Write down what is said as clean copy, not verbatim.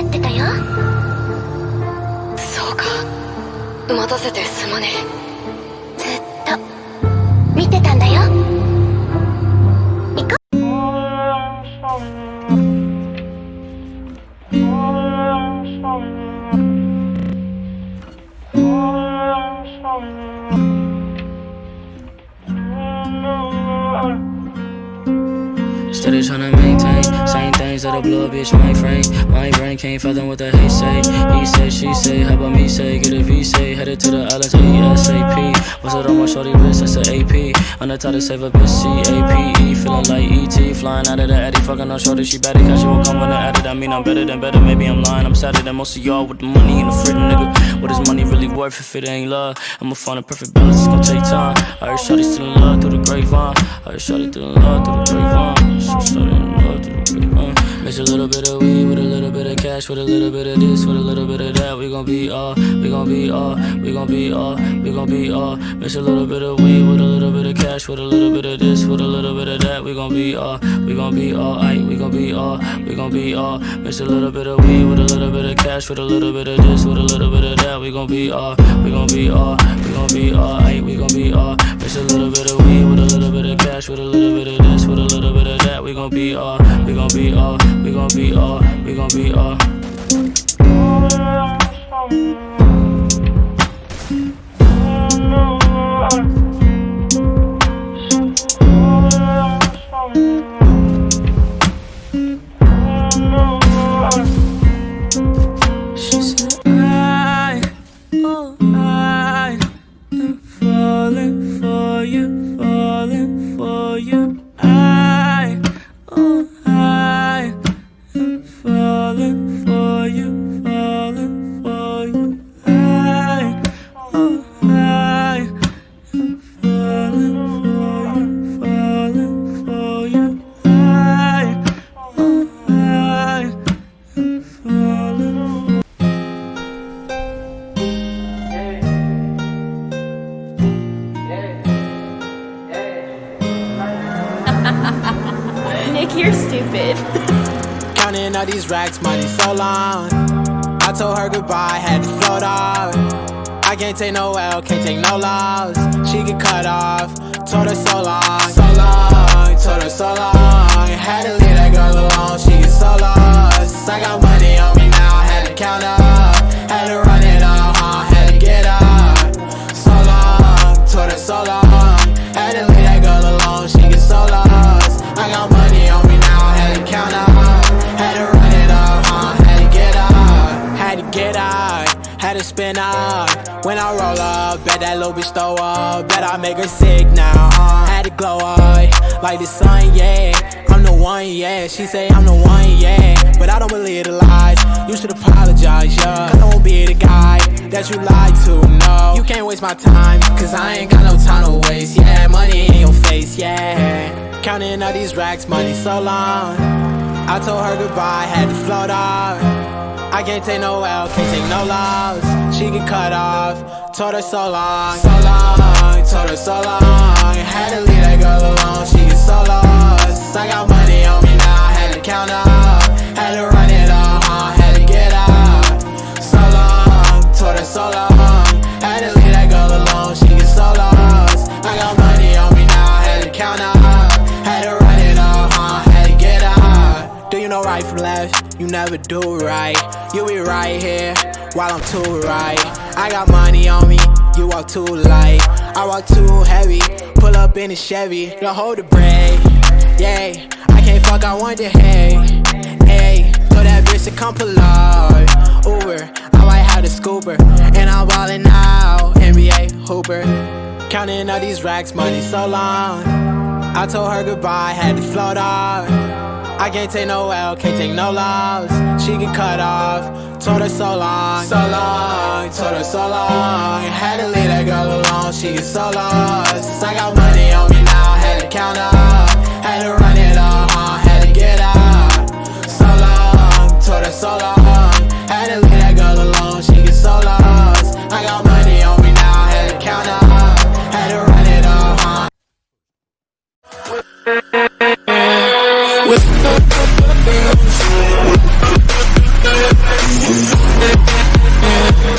待ってたよ。そうか、待たせてすまねずっと見てたんだよ。行こう。Steady tryna maintain same things that'll blow a bitch my frame. My brain can't fathom what the hate say. He say, she say, how about me say? Get a V say, headed to the islands ASAP. What's it on my shorty wrist? That's an AP. On the top to save a bitch CAPE. Feeling like ET, flying out of the Addy. Fucking on shorty, she better cause she won't come when I add it. I mean I'm better than better, maybe I'm lying. I'm sadder than most of y'all with the money in the fridge, nigga. What is money really worth if it ain't love? I'ma find a perfect balance, it's gonna take time. I heard shorty still in love through the grapevine. I heard shorty still in love through the grapevine. Started in love through the grapevine. Mix a little bit of weed with a little bit of cash, with a little bit of this, with a little bit of that. We gon' be all, we gon' be all, we gon' be all, we gon' be all. Mix a little bit of weed with a little bit of cash, with a little bit of this, with a little bit of that. We gon' be all, we gon' be all, aight, we gon' be all, we gon' be all. Mix a little bit of weed with a little bit of cash, with a little bit of this, with a little bit of that. We gon' be all, we gon' be all, we gon' be all, aight, we gon' be all. Mix a little bit of weed with a little bit of cash, with a little bit of this, with a little bit of that. We gon' be all, we gon' be all, we gon' be all, we gon' be all. She said I am falling for you, falling for you. I am falling for you, falling for you. I am falling for you, falling for you. I am falling. Nick, you're stupid. Counting all these racks, money so long. I told her goodbye, had to float off. I can't take no L, can't take no loss. She get cut off, told her so long, so long, told her so long. Had to leave that girl alone, she get so lost. I got money on me now, had to count up. Had to run it up, had to get up. So long, told her so long. Had to leave that girl alone, she get so lost. I got money on me now, had to count up. Had to run it up, had to get up. Had to get out, had to spin up. When I roll up, bet that little bitch throw up. Bet I make her sick now, had to glow up like the sun, yeah. I'm the one, yeah. She say I'm the one, yeah. But I don't believe the lies. You should apologize, yeah. I don't be the guy that you lied to, no. You can't waste my time, cause I ain't got no time to waste, yeah. Money in your face, yeah. Counting all these racks, money so long. I told her goodbye, had to float off. I can't take no L, can't take no loss. She get cut off, told her so long, so long, told her so long. Had to leave that girl alone, she get so lost. I got money on me now, had to count up. Had to run it up, had to get up. So long, told her so long. Had to leave that girl alone, she get so lost. I got money on me now, had to count up. Had to run it up, had to get up. Do you know right from left? You never do right. You be right here while I'm too right. I got money on me, you walk too light. I walk too heavy, pull up in a Chevy. Don't hold the brake, yeah. I can't fuck, I want the hay, hey. Told that bitch to come pull up, Uber. I might have the scooper, and I'm ballin' out, NBA hooper. Counting all these racks, money so long. I told her goodbye, had to float off. I can't take no L, can't take no loss. She get cut off, told her so long, so long, told her so long. Had to leave that girl alone, she get so lost.